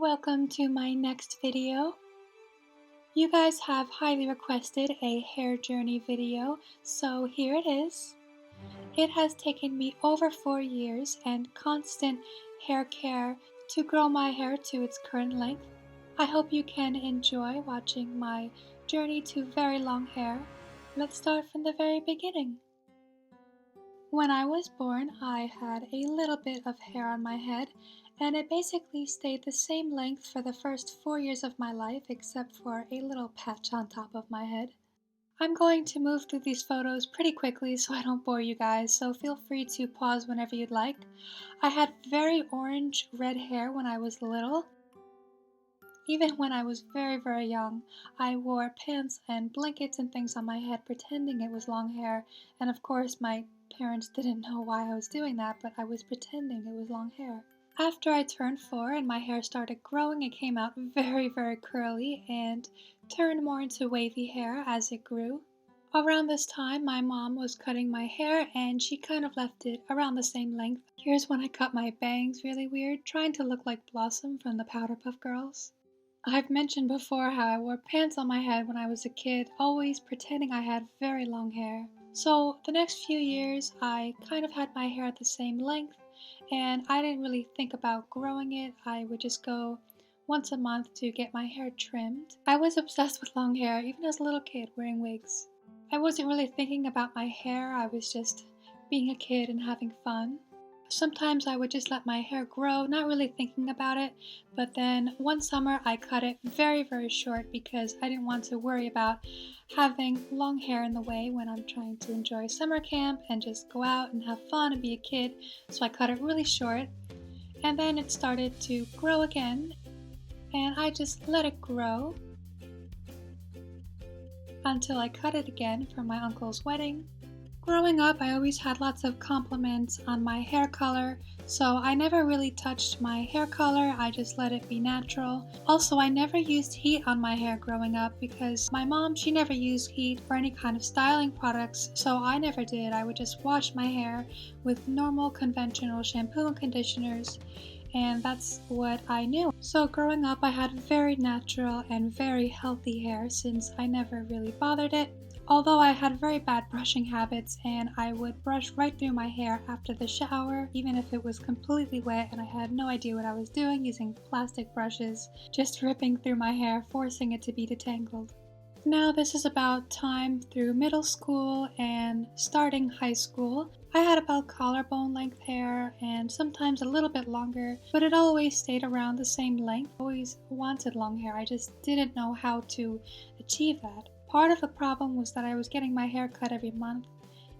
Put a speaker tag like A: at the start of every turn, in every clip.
A: Welcome to my next video. You guys have highly requested a hair journey video, so here it is. It has taken me over 4 years and constant hair care to grow my hair to its current length. I hope you can enjoy watching my journey to very long hair. Let's start from the very beginning. When I was born, I had a little bit of hair on my head, and it basically stayed the same length for the first 4 years of my life, except for a little patch on top of my head. I'm going to move through these photos pretty quickly so I don't bore you guys, so feel free to pause whenever you'd like. I had very orange red hair when I was little. Even when I was very young, I wore pants and blankets and things on my head pretending it was long hair, and of course my parents didn't know why I was doing that, but I was pretending it was long hair. After I turned 4 and my hair started growing, it came out very curly and turned more into wavy hair as it grew. Around this time, my mom was cutting my hair and she kind of left it around the same length. Here's when I cut my bangs really weird, trying to look like Blossom from the Powerpuff Girls. I've mentioned before how I wore pants on my head when I was a kid, always pretending I had very long hair. So the next few years, I kind of had my hair at the same length, and I didn't really think about growing it. I would just go once a month to get my hair trimmed. I was obsessed with long hair, even as a little kid wearing wigs. I wasn't really thinking about my hair, I was just being a kid and having fun. Sometimes I would just let my hair grow, not really thinking about it, but then one summer I cut it very short because I didn't want to worry about having long hair in the way when I'm trying to enjoy summer camp and just go out and have fun and be a kid, so I cut it really short. And then it started to grow again, and I just let it grow until I cut it again for my uncle's wedding. Growing up, I always had lots of compliments on my hair color, so I never really touched my hair color, I just let it be natural. Also, I never used heat on my hair growing up because my mom, she never used heat or any kind of styling products, so I never did. I would just wash my hair with normal conventional shampoo and conditioners, and that's what I knew. So growing up, I had very natural and very healthy hair since I never really bothered it. Although I had very bad brushing habits and I would brush right through my hair after the shower, even if it was completely wet and I had no idea what I was doing, using plastic brushes, just ripping through my hair, forcing it to be detangled. Now this is about time through middle school and starting high school. I had about collarbone length hair and sometimes a little bit longer, but it always stayed around the same length. I always wanted long hair, I just didn't know how to achieve that. Part of the problem was that I was getting my hair cut every month,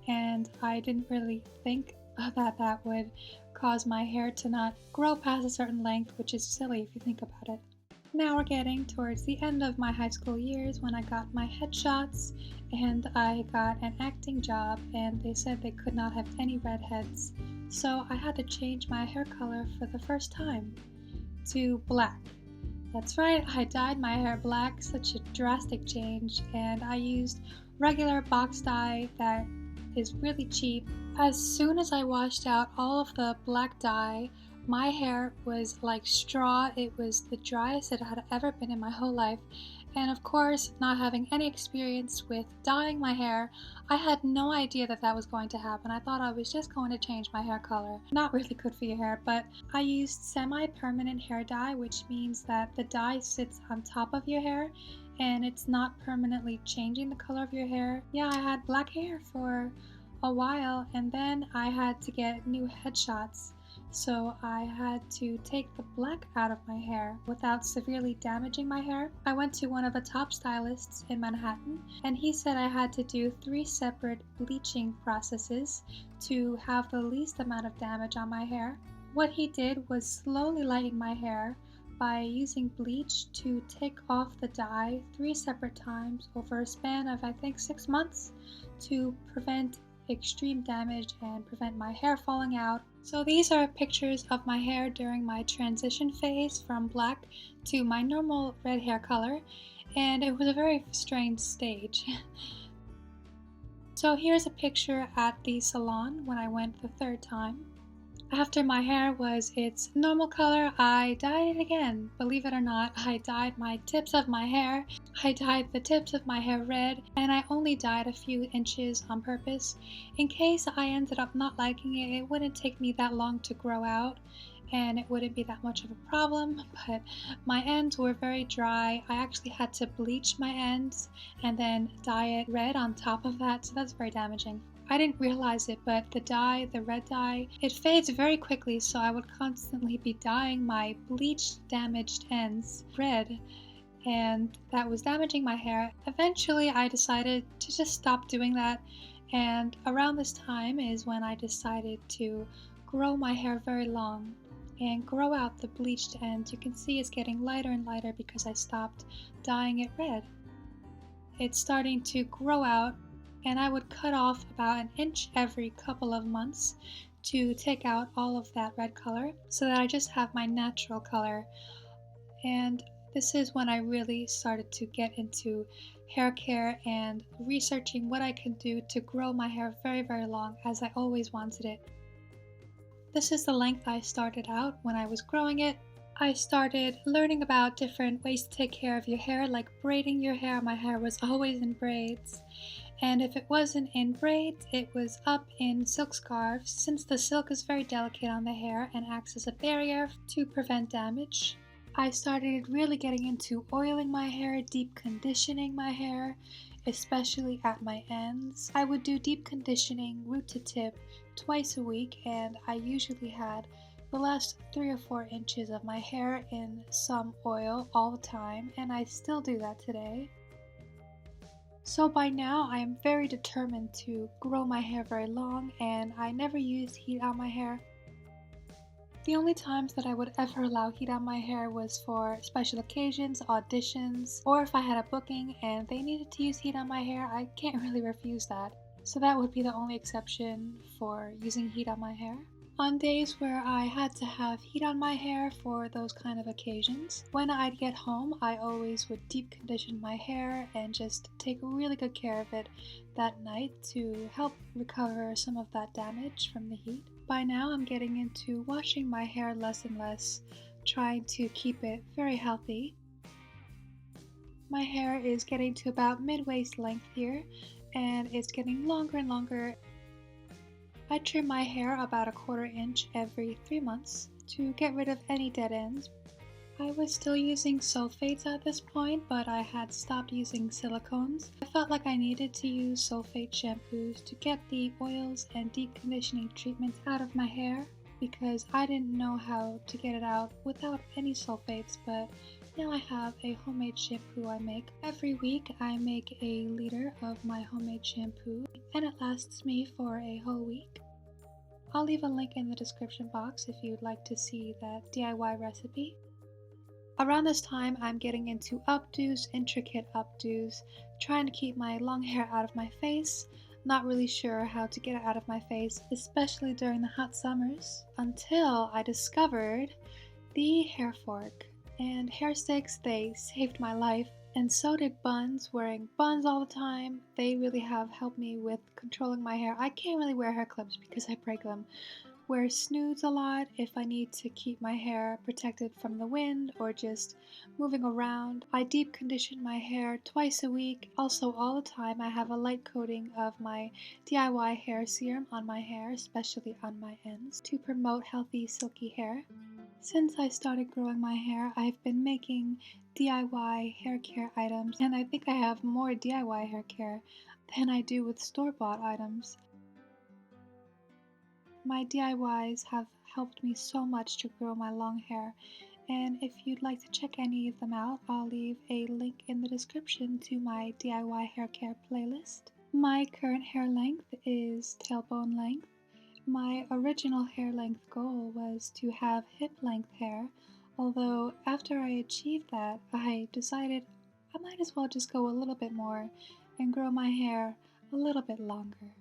A: and I didn't really think that would cause my hair to not grow past a certain length, which is silly if you think about it. Now we're getting towards the end of my high school years when I got my headshots and I got an acting job, and they said they could not have any redheads, so I had to change my hair color for the first time to black. That's right, I dyed my hair black, such a drastic change, and I used regular box dye that is really cheap. As soon as I washed out all of the black dye, my hair was like straw. It was the driest it had ever been in my whole life. And of course, not having any experience with dyeing my hair, I had no idea that was going to happen. I thought I was just going to change my hair color. Not really good for your hair, but I used semi-permanent hair dye, which means that the dye sits on top of your hair and it's not permanently changing the color of your hair. Yeah, I had black hair for a while, and then I had to get new headshots. So I had to take the black out of my hair without severely damaging my hair. I went to one of the top stylists in Manhattan, and he said I had to do 3 separate bleaching processes to have the least amount of damage on my hair. What he did was slowly lighten my hair by using bleach to take off the dye 3 separate times over a span of I think 6 months to prevent extreme damage and prevent my hair falling out. So these are pictures of my hair during my transition phase from black to my normal red hair color, and it was a very strange stage. So here's a picture at the salon when I went the 3rd time. After my hair was its normal color, I dyed it again. Believe it or not, I dyed my tips of my hair. I dyed the tips of my hair red, and I only dyed a few inches on purpose. In case I ended up not liking it, it wouldn't take me that long to grow out, and it wouldn't be that much of a problem, but my ends were very dry. I actually had to bleach my ends and then dye it red on top of that, so that's very damaging. I didn't realize it, but the dye, the red dye, it fades very quickly, so I would constantly be dyeing my bleached, damaged ends red, and that was damaging my hair. Eventually, I decided to just stop doing that, and around this time is when I decided to grow my hair very long and grow out the bleached ends. You can see it's getting lighter and lighter because I stopped dyeing it red. It's starting to grow out, and I would cut off about an inch every couple of months to take out all of that red color so that I just have my natural color. And this is when I really started to get into hair care and researching what I can do to grow my hair very, very long, as I always wanted it. This is the length I started out when I was growing it. I started learning about different ways to take care of your hair, like braiding your hair. My hair was always in braids. And if it wasn't in braids, it was up in silk scarves, since the silk is very delicate on the hair and acts as a barrier to prevent damage. I started really getting into oiling my hair, deep conditioning my hair, especially at my ends. I would do deep conditioning root to tip twice a week, and I usually had the last 3 or 4 inches of my hair in some oil all the time, and I still do that today. So by now I am very determined to grow my hair very long, and I never use heat on my hair. The only times that I would ever allow heat on my hair was for special occasions, auditions, or if I had a booking and they needed to use heat on my hair. I can't really refuse that. So that would be the only exception for using heat on my hair. On days where I had to have heat on my hair for those kind of occasions, when I'd get home, I always would deep condition my hair and just take really good care of it that night to help recover some of that damage from the heat. By now, I'm getting into washing my hair less and less, trying to keep it very healthy. My hair is getting to about mid-waist length here, and it's getting longer and longer. I trim my hair about a 1/4 inch every 3 months to get rid of any dead ends. I was still using sulfates at this point, but I had stopped using silicones. I felt like I needed to use sulfate shampoos to get the oils and deep conditioning treatments out of my hair, because I didn't know how to get it out without any sulfates, but now I have a homemade shampoo I make. Every week I make a liter of my homemade shampoo, and it lasts me for a whole week. I'll leave a link in the description box if you'd like to see that DIY recipe. Around this time, I'm getting into updos, intricate updos, trying to keep my long hair out of my face. Not really sure how to get it out of my face, especially during the hot summers, until I discovered the hair fork. And hair sticks, they saved my life, and so did buns. Wearing buns all the time, they really have helped me with controlling my hair. I can't really wear hair clips because I break them. Wear snoods a lot if I need to keep my hair protected from the wind or just moving around. I deep condition my hair twice a week. Also, all the time I have a light coating of my DIY hair serum on my hair, especially on my ends, to promote healthy silky hair. Since I started growing my hair, I've been making DIY hair care items, and I think I have more DIY hair care than I do with store-bought items. My DIYs have helped me so much to grow my long hair, and if you'd like to check any of them out, I'll leave a link in the description to my DIY hair care playlist. My current hair length is tailbone length. My original hair length goal was to have hip length hair, although after I achieved that, I decided I might as well just go a little bit more and grow my hair a little bit longer.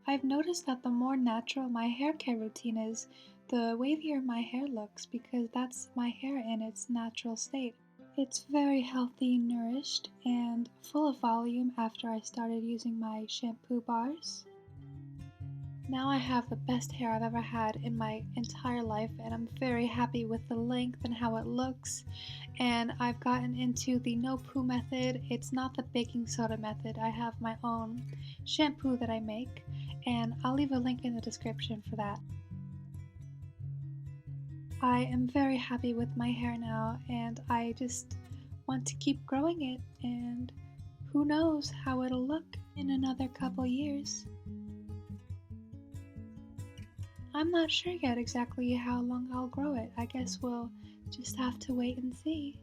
A: I've noticed that the more natural my hair care routine is, the wavier my hair looks, because that's my hair in its natural state. It's very healthy, nourished, and full of volume after I started using my shampoo bars. Now I have the best hair I've ever had in my entire life, and I'm very happy with the length and how it looks. And I've gotten into the no poo method. It's not the baking soda method. I have my own shampoo that I make, and I'll leave a link in the description for that. I am very happy with my hair now, and I just want to keep growing it, and who knows how it'll look in another couple years. I'm not sure yet exactly how long I'll grow it. I guess we'll just have to wait and see.